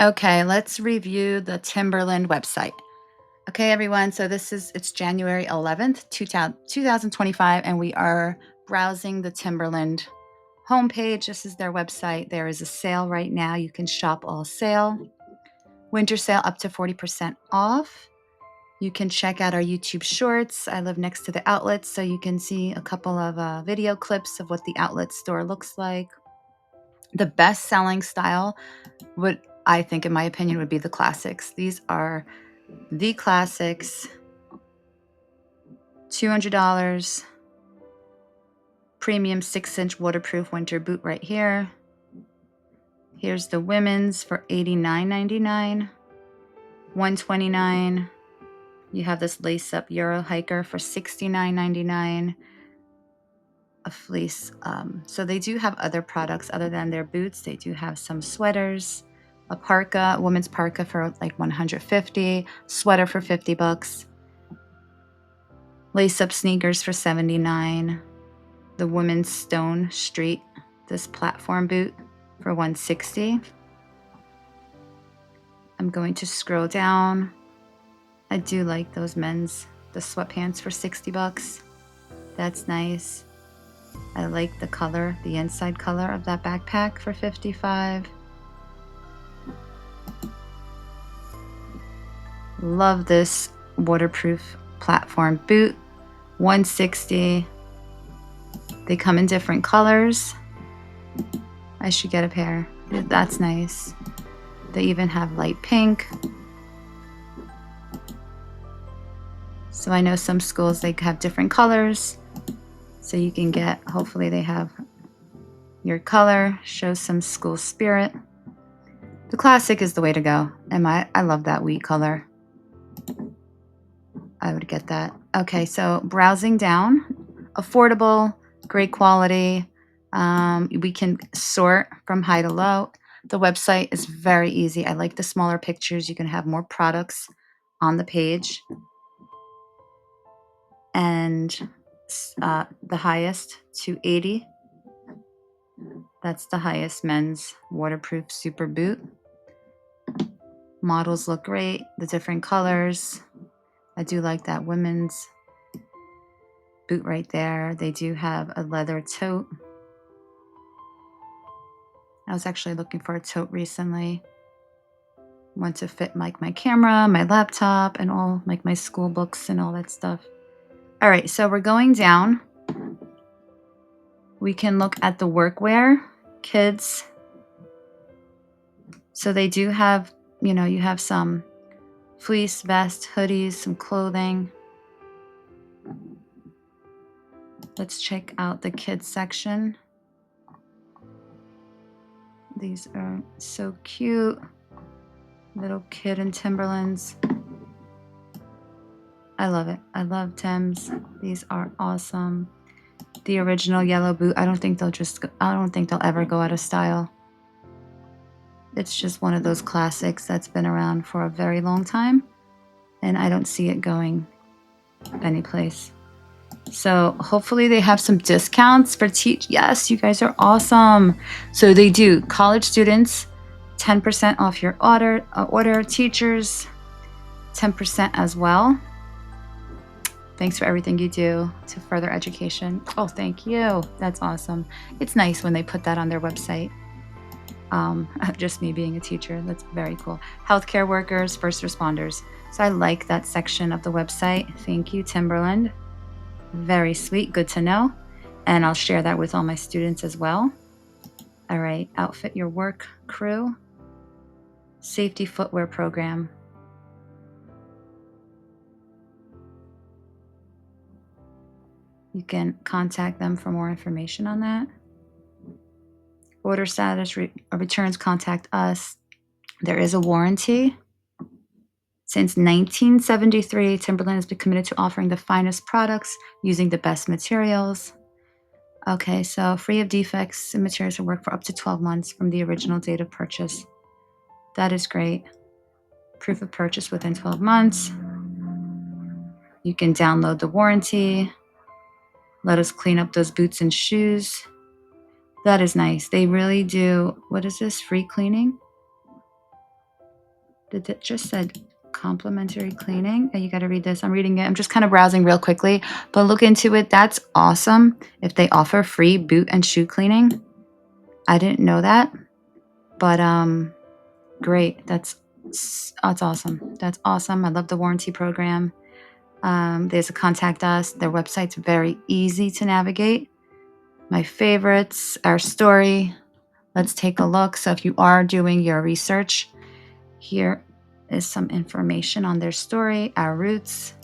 Okay, let's review the Timberland website. Okay, everyone. So it's January 11th, 2025, and we are browsing the Timberland homepage. This is their website. There is a sale right now. You can shop all sale. Winter sale up to 40% off. You can check out our YouTube shorts. I live next to the outlet, so you can see a couple of video clips of what the outlet store looks like. The best selling style would, I think, in my opinion, would be the classics. These are the classics. $200 premium 6-inch waterproof winter boot right here. Here's the women's for $89.99. $129. You have this lace-up Euro hiker for $69.99. A fleece. So they do have other products other than their boots. They do have some sweaters, a parka, a woman's parka for like $150, sweater for $50, lace-up sneakers for $79, the women's Stone Street, this platform boot for $160. I'm going to scroll down. I do like those men's, the sweatpants for $60. That's nice. I like the color, the inside color of that backpack for $55. Love this waterproof platform boot, $160. They come in different colors. I should get a pair. That's nice. They even have light pink. So I know some schools, they have different colors. So you can get, hopefully they have your color, shows some school spirit. The classic is the way to go. I love that wheat color. I would get that. Okay, so browsing down, affordable, great quality. We can sort from high to low. The website is very easy. I like the smaller pictures. You can have more products on the page. And the highest, 280. That's the highest men's waterproof super boot. Models look great. The different colors. I do like that women's boot right there. They do have a leather tote. I was actually looking for a tote recently. Want to fit like my camera, my laptop, and all like my school books and all that stuff. All right, so we're going down. We can look at the workwear, kids. So they do have, you have some fleece, vest, hoodies, some clothing. Let's check out the kids section. These are so cute. Little kid in Timberlands. I love it. I love Timbs. These are awesome. The original yellow boot. I don't think they'll ever go out of style. It's just one of those classics that's been around for a very long time, and I don't see it going anyplace. So hopefully they have some discounts for Yes, you guys are awesome. So they do. College students, 10% off your order. Teachers, 10% as well. Thanks for everything you do to further education. Oh, thank you. That's awesome. It's nice when they put that on their website. Just me being a teacher. That's very cool. Healthcare workers, first responders. So I like that section of the website. Thank you, Timberland. Very sweet. Good to know. And I'll share that with all my students as well. All right. Outfit your work crew. Safety footwear program. You can contact them for more information on that. Order status, returns, contact us. There is a warranty. Since 1973, Timberland has been committed to offering the finest products using the best materials. Okay, so free of defects and materials will work for up to 12 months from the original date of purchase. That is great. Proof of purchase within 12 months. You can download the warranty. Let us clean up those boots and shoes. That is nice. They really do. What is this? Free cleaning? It just said complimentary cleaning. You got to read this. I'm reading it. I'm just kind of browsing real quickly, but look into it. That's awesome. If they offer free boot and shoe cleaning, I didn't know that, but great. That's awesome. That's awesome. I love the warranty program. There's a contact us. Their website's very easy to navigate. My favorites, our story. Let's take a look. So if you are doing your research, here is some information on their story, our roots.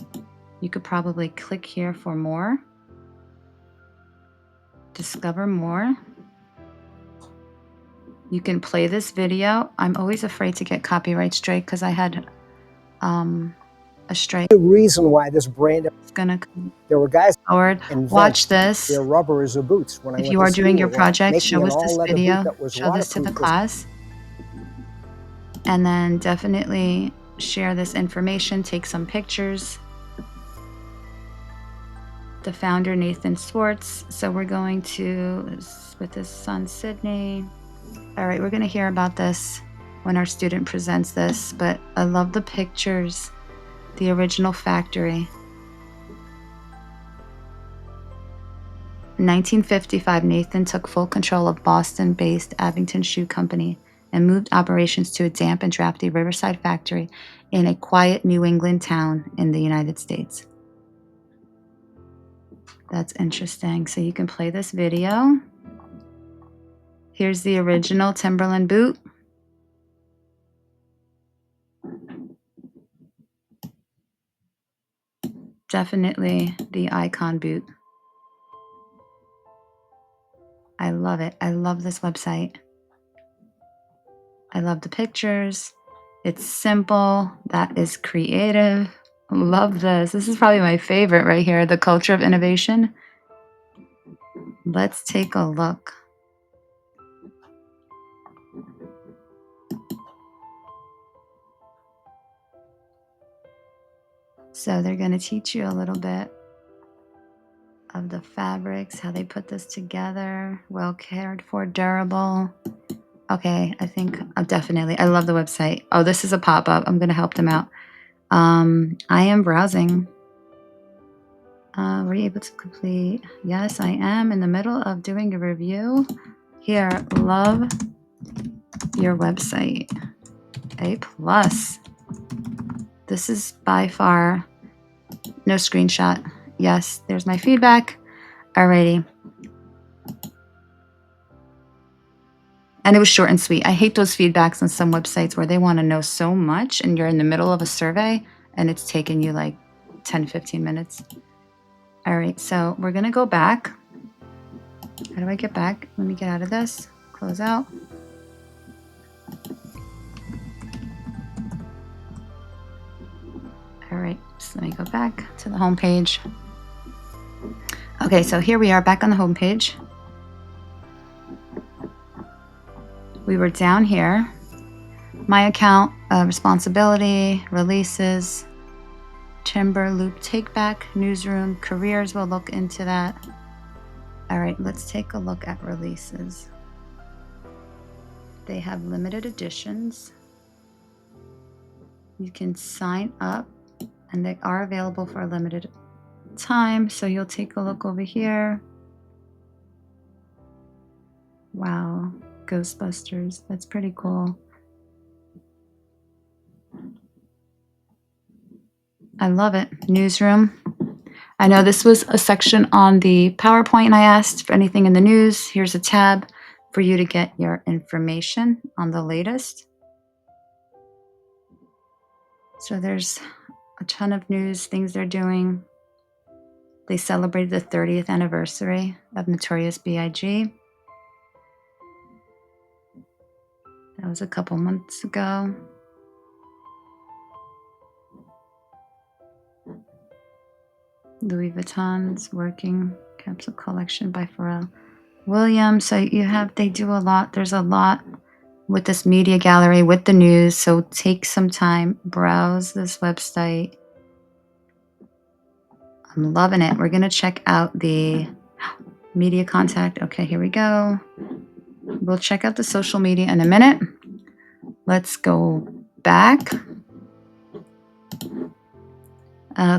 You could probably click here for more. Discover more. You can play this video. I'm always afraid to get copyright strike because I had a strike. The reason why this brand It's gonna there were guys forward. Watch this. their rubbers or boots. When I If went you to are doing school, your project, show an us this all-leather boot video. that was Show this to the waterproof class. And then definitely share this information. Take some pictures. The founder, Nathan Swartz. So we're going to, with his son, Sydney. All right, we're going to hear about this when our student presents this, but I love the pictures, the original factory. In 1955, Nathan took full control of Boston-based Abington Shoe Company and moved operations to a damp and drafty Riverside factory in a quiet New England town in the United States. That's interesting. So you can play this video. Here's the original Timberland boot. Definitely the icon boot. I love it. I love this website. I love the pictures. It's simple. That is creative. Love this. This is probably my favorite right here, the culture of innovation. Let's take a look. So they're going to teach you a little bit of the fabrics, how they put this together, well cared for, durable. Okay, I think definitely. I love the website. Oh, this is a pop-up. I'm going to help them out. I am browsing. Were you able to complete? Yes, I am in the middle of doing a review. Here, love your website. A+. This is by far no screenshot. Yes, there's my feedback. Alrighty. And it was short and sweet. I hate those feedbacks on some websites where they want to know so much and you're in the middle of a survey and it's taken you like 10, 15 minutes. All right, so we're going to go back. How do I get back? Let me get out of this. Close out. All right, so let me go back to the home page. Okay, so here we are back on the home page. We were down here. My account, responsibility, releases, Timber Loop Takeback, newsroom, careers. We'll look into that. All right, let's take a look at releases. They have limited editions. You can sign up and they are available for a limited time. So you'll take a look over here. Wow, Ghostbusters. That's pretty cool. I love it. Newsroom. I know this was a section on the PowerPoint and I asked for anything in the news. Here's a tab for you to get your information on the latest. So there's a ton of news, things they're doing. They celebrated the 30th anniversary of Notorious B.I.G. That was a couple months ago. Louis Vuitton's working capsule collection by Pharrell Williams. So they do a lot. There's a lot with this media gallery, with the news. So take some time, browse this website. I'm loving it. We're going to check out the media contact. Okay, here we go. We'll check out the social media in a minute. Let's go back,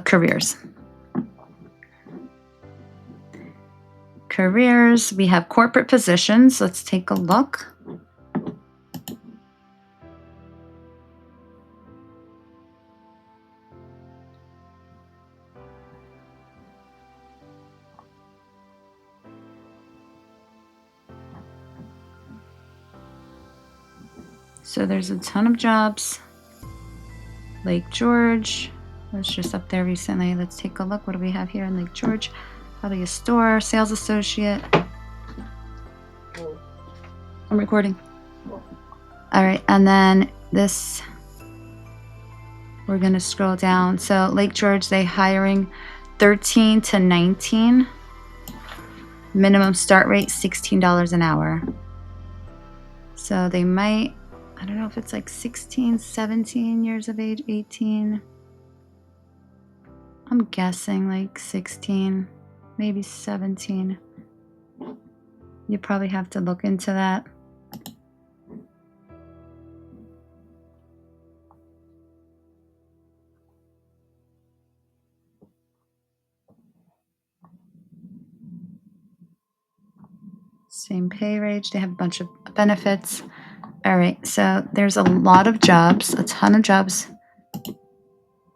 careers. Careers, we have corporate positions. Let's take a look. So there's a ton of jobs. Lake George was just up there recently. Let's take a look. What do we have here in Lake George? Probably a store, sales associate. I'm recording. All right, and then this, we're gonna scroll down. So Lake George, they hiring 13 to 19. Minimum start rate, $16 an hour. So they might, I don't know if it's like 16, 17 years of age, 18. I'm guessing like 16, maybe 17. You probably have to look into that. Same pay range. They have a bunch of benefits. All right, so there's a lot of jobs, a ton of jobs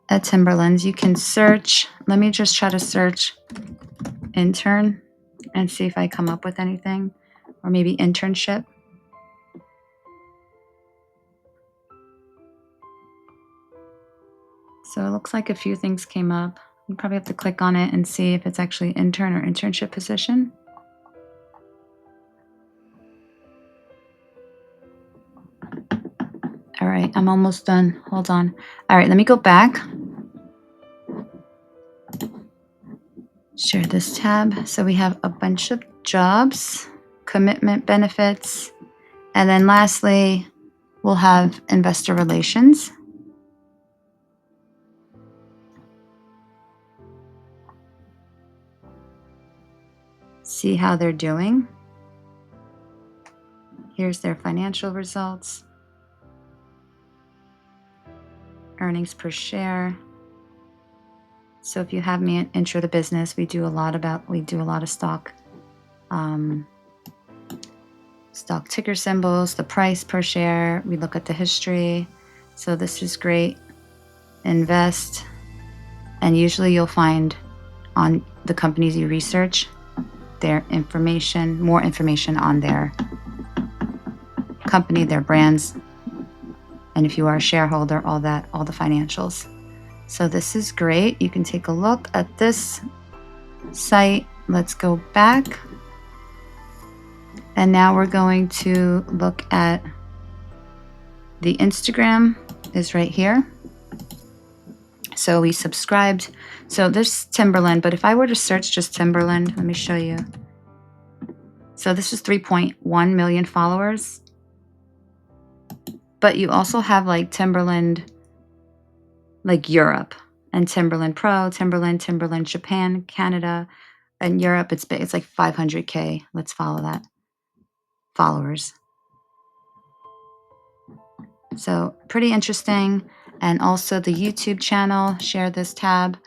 at Timberlands. You can search. Let me just try to search intern and see if I come up with anything, or maybe internship. So it looks like a few things came up. You probably have to click on it and see if it's actually intern or internship position. All right, I'm almost done. Hold on. All right, let me go back. Share this tab. So we have a bunch of jobs, commitment benefits, and then lastly, we'll have investor relations. See how they're doing. Here's their financial results. Earnings per share. So if you have me at Intro to Business, we do a lot of stock ticker symbols, the price per share. We look at the history. So this is great. Invest. And usually you'll find on the companies you research, their information, more information on their company, their brands. And if you are a shareholder, all the financials. So this is great. You can take a look at this site. Let's go back. And now we're going to look at the Instagram is right here. So we subscribed. So this Timberland, but if I were to search just Timberland, let me show you. So this is 3.1 million followers. But you also have like Timberland, like Europe, and Timberland Pro, Timberland Japan, Canada, and Europe. It's big. It's like 500K. Let's follow that. Followers. So pretty interesting. And also the YouTube channel, share this tab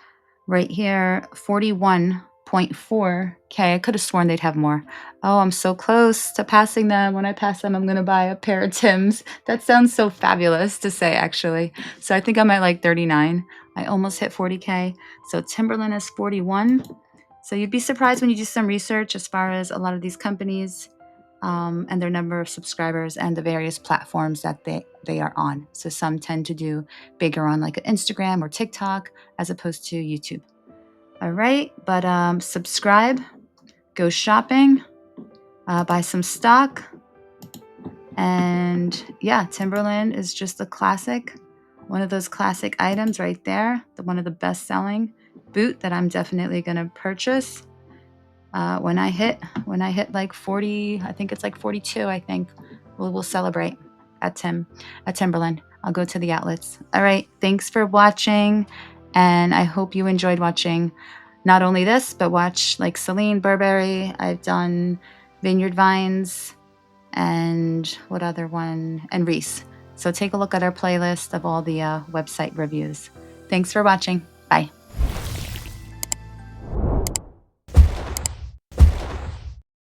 right here, 41.4K. I could have sworn they'd have more. Oh, I'm so close to passing them. When I pass them, I'm going to buy a pair of Tims. That sounds so fabulous to say, actually. So I think I'm at like 39. I almost hit 40K. So Timberland is 41. So you'd be surprised when you do some research as far as a lot of these companies and their number of subscribers and the various platforms that they are on. So some tend to do bigger on like Instagram or TikTok as opposed to YouTube. All right, but subscribe, go shopping, buy some stock. And yeah, Timberland is just a classic, one of those classic items right there, one of the best selling boot that I'm definitely going to purchase. When I hit like 40, I think it's like 42, I think we'll celebrate at Timberland. I'll go to the outlets. All right. Thanks for watching. And I hope you enjoyed watching not only this, but watch like Celine, Burberry. I've done Vineyard Vines and what other one? And Reese. So take a look at our playlist of all the website reviews. Thanks for watching. Bye.